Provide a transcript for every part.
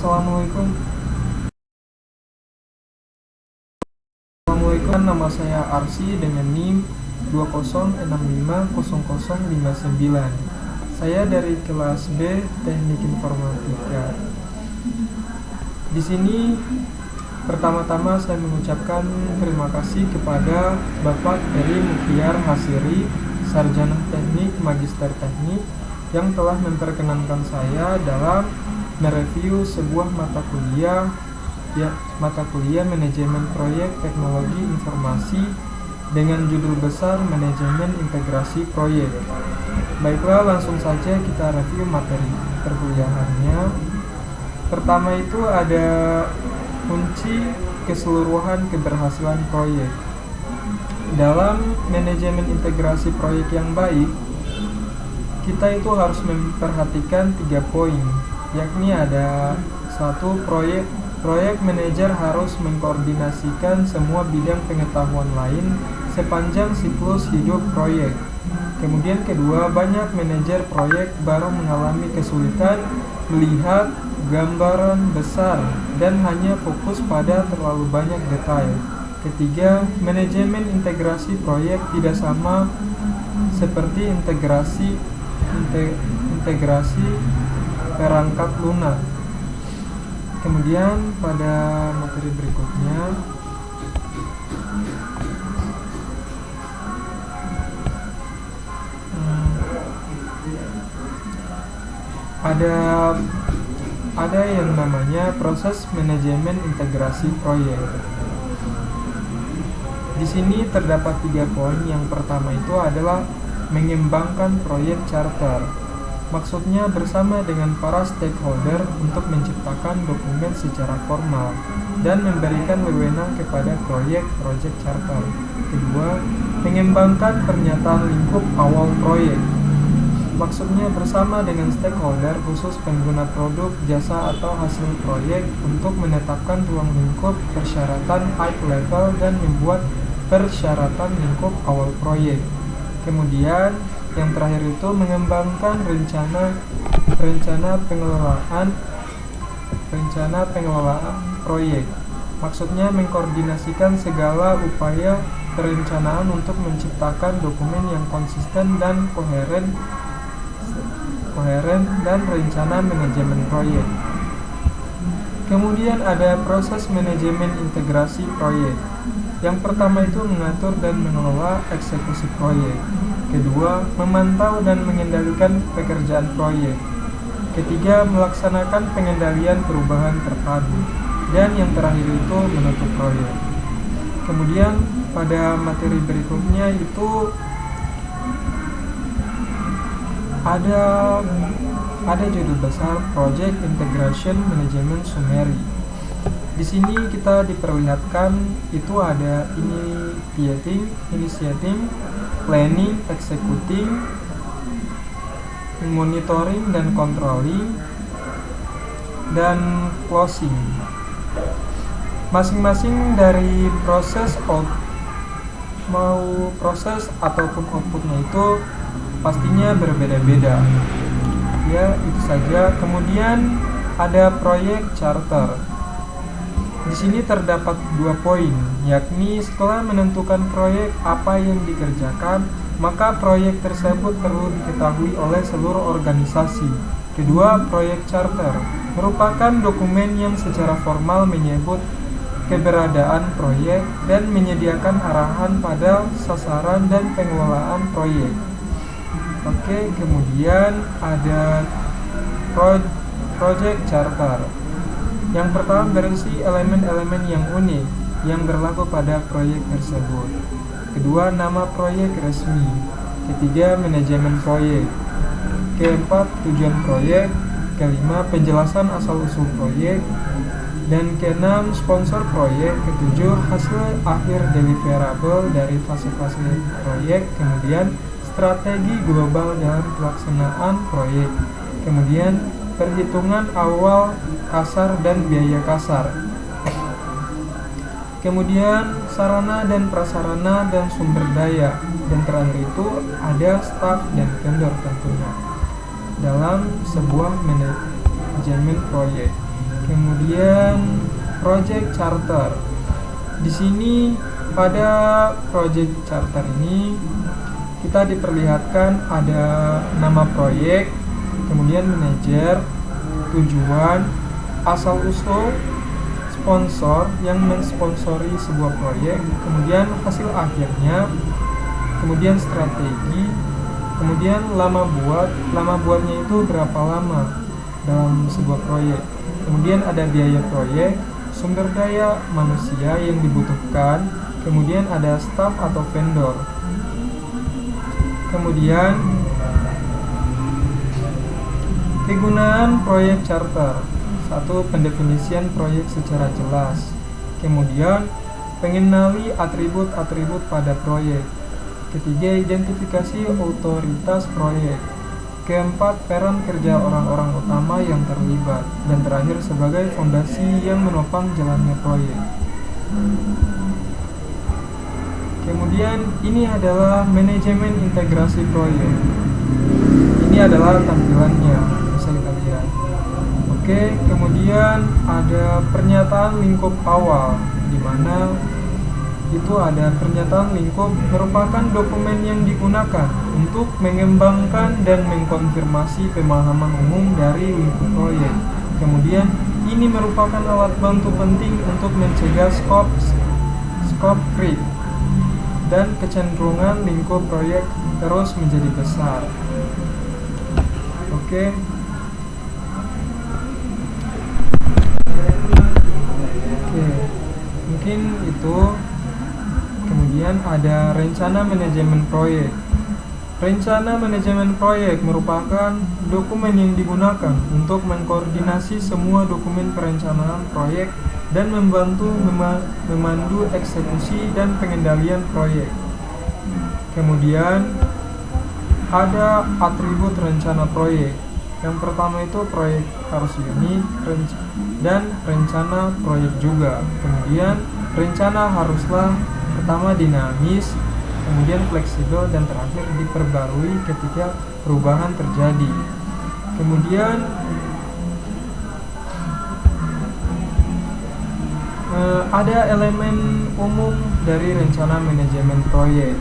Assalamualaikum. Nama saya Arsi dengan NIM 20650059. Saya dari kelas B Teknik Informatika. Di sini pertama-tama saya mengucapkan terima kasih kepada Bapak Eri Muktiar Hasiri, Sarjana Teknik Magister Teknik, yang telah memperkenankan saya dalam mereview sebuah mata kuliah Manajemen Proyek Teknologi Informasi dengan judul besar Manajemen Integrasi Proyek. Baiklah, langsung saja kita review materi perkuliahannya. Pertama itu ada kunci keseluruhan keberhasilan proyek. Dalam manajemen integrasi proyek yang baik, kita itu harus memperhatikan 3 poin, yakni ada 1. Proyek manajer harus mengkoordinasikan semua bidang pengetahuan lain sepanjang siklus hidup proyek. Kemudian kedua, banyak manajer proyek baru mengalami kesulitan melihat gambaran besar dan hanya fokus pada terlalu banyak detail. Ketiga, manajemen integrasi proyek tidak sama seperti integrasi perangkat lunak. Kemudian pada materi berikutnya ada yang namanya proses manajemen integrasi proyek. Di sini terdapat 3 poin. Yang pertama itu adalah mengembangkan proyek charter. Maksudnya bersama dengan para stakeholder untuk menciptakan dokumen secara formal dan memberikan wewenang kepada project charter. Kedua, mengembangkan pernyataan lingkup awal proyek. Maksudnya bersama dengan stakeholder khusus pengguna produk, jasa atau hasil proyek untuk menetapkan ruang lingkup persyaratan high level dan membuat persyaratan lingkup awal proyek. Kemudian yang terakhir itu mengembangkan rencana pengelolaan proyek. Maksudnya mengkoordinasikan segala upaya perencanaan untuk menciptakan dokumen yang konsisten dan koheren dan rencana manajemen proyek. Kemudian ada proses manajemen integrasi proyek. Yang pertama itu mengatur dan mengelola eksekusi proyek. Kedua, memantau dan mengendalikan pekerjaan proyek. Ketiga, melaksanakan pengendalian perubahan terpadu. Dan yang terakhir itu menutup proyek. Kemudian pada materi berikutnya itu ada judul besar Project Integration Management Summary. Di sini kita diperlihatkan itu ada initiating, planning, executing, monitoring dan controlling, dan closing. Masing-masing dari proses ataupun outputnya itu pastinya berbeda-beda. Ya, itu saja. Kemudian ada proyek charter. Di sini terdapat 2 poin, yakni setelah menentukan proyek apa yang dikerjakan, maka proyek tersebut perlu diketahui oleh seluruh organisasi. Kedua, proyek charter merupakan dokumen yang secara formal menyebut keberadaan proyek dan menyediakan arahan pada sasaran dan pengelolaan proyek. Oke, kemudian ada project charter. Yang pertama berisi elemen-elemen yang unik yang berlaku pada proyek tersebut. Kedua, nama proyek resmi. Ketiga, manajemen proyek. Keempat, tujuan proyek. Kelima, penjelasan asal-usul proyek. Dan keenam, sponsor proyek. Ketujuh, hasil akhir deliverable dari fase-fase proyek. Kemudian, strategi global dalam pelaksanaan proyek. Kemudian, perhitungan awal kasar dan biaya kasar. Kemudian sarana dan prasarana dan sumber daya. Dan terakhir itu ada staf dan vendor tentunya dalam sebuah manajemen proyek. Kemudian project charter. Di sini pada project charter ini kita diperlihatkan ada nama proyek, kemudian manajer, tujuan, asal usul, sponsor yang mensponsori sebuah proyek, kemudian hasil akhirnya, kemudian strategi, kemudian lama buatnya itu berapa lama dalam sebuah proyek, kemudian ada biaya proyek, sumber daya manusia yang dibutuhkan, kemudian ada staff atau vendor. Kemudian kegunaan proyek charter. Satu, pendefinisian proyek secara jelas. Kemudian mengenali atribut-atribut pada proyek. Ketiga, identifikasi otoritas proyek. Keempat, peran kerja orang-orang utama yang terlibat. Dan terakhir, sebagai fondasi yang menopang jalannya proyek. Kemudian ini adalah manajemen integrasi proyek. Ini adalah tampilannya, bisa kita lihat. Oke, kemudian ada pernyataan lingkup awal, di mana itu ada pernyataan lingkup merupakan dokumen yang digunakan untuk mengembangkan dan mengkonfirmasi pemahaman umum dari lingkup proyek. Kemudian ini merupakan alat bantu penting untuk mencegah scope creep dan kecenderungan lingkup proyek terus menjadi besar. Oke. Mungkin itu. Kemudian ada rencana manajemen proyek. Rencana manajemen proyek merupakan dokumen yang digunakan untuk mengkoordinasi semua dokumen perencanaan proyek dan membantu memandu eksekusi dan pengendalian proyek. Kemudian ada atribut rencana proyek. Yang pertama itu proyek harus unik dan rencana proyek juga. Kemudian rencana haruslah pertama dinamis, kemudian fleksibel, dan terakhir diperbarui ketika perubahan terjadi. Kemudian ada elemen umum dari rencana manajemen proyek.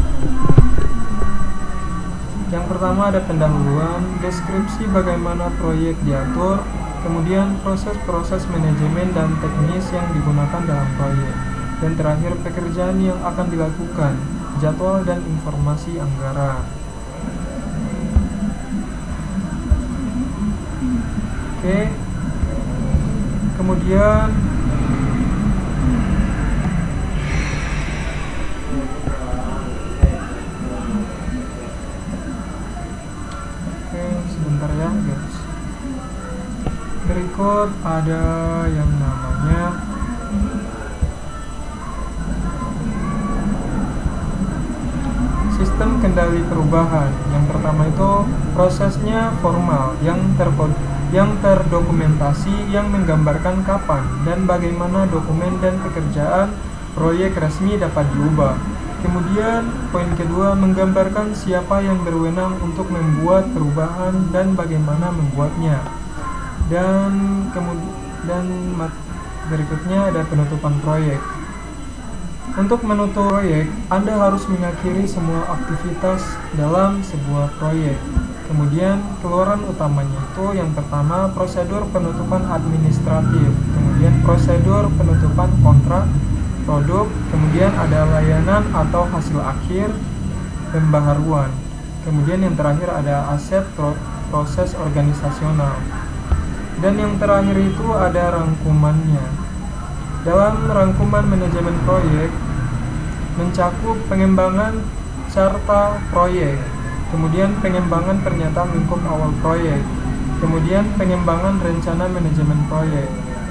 Yang pertama ada pendahuluan, deskripsi bagaimana proyek diatur, kemudian proses-proses manajemen dan teknis yang digunakan dalam proyek, dan terakhir pekerjaan yang akan dilakukan, jadwal dan informasi anggaran. Oke. Kemudian sebentar ya guys. Berikut ada yang namanya sistem kendali perubahan. Yang pertama itu prosesnya formal yang terdokumentasi, yang menggambarkan kapan dan bagaimana dokumen dan pekerjaan proyek resmi dapat diubah. Kemudian poin kedua, menggambarkan siapa yang berwenang untuk membuat perubahan dan bagaimana membuatnya. Dan berikutnya ada penutupan proyek. Untuk menutup proyek, Anda harus mengakhiri semua aktivitas dalam sebuah proyek. Kemudian keluaran utamanya itu yang pertama prosedur penutupan administratif, kemudian prosedur penutupan kontrak produk, kemudian ada layanan atau hasil akhir, pembaharuan. Kemudian yang terakhir ada aset proses organisasional. Dan yang terakhir itu ada rangkumannya. Dalam rangkuman manajemen proyek mencakup pengembangan carta proyek, kemudian pengembangan pernyataan lingkup awal proyek, kemudian pengembangan rencana manajemen proyek,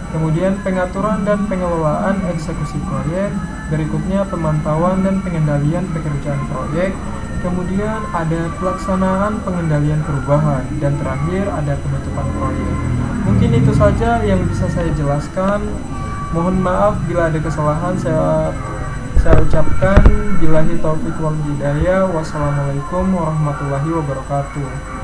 kemudian pengaturan dan pengelolaan eksekusi proyek, berikutnya pemantauan dan pengendalian pekerjaan proyek, kemudian ada pelaksanaan pengendalian perubahan, dan terakhir ada penutupan proyek. Mungkin itu saja yang bisa saya jelaskan. Mohon maaf bila ada kesalahan. Saya ucapkan billahi taufiq wal hidayah. Wassalamualaikum warahmatullahi wabarakatuh.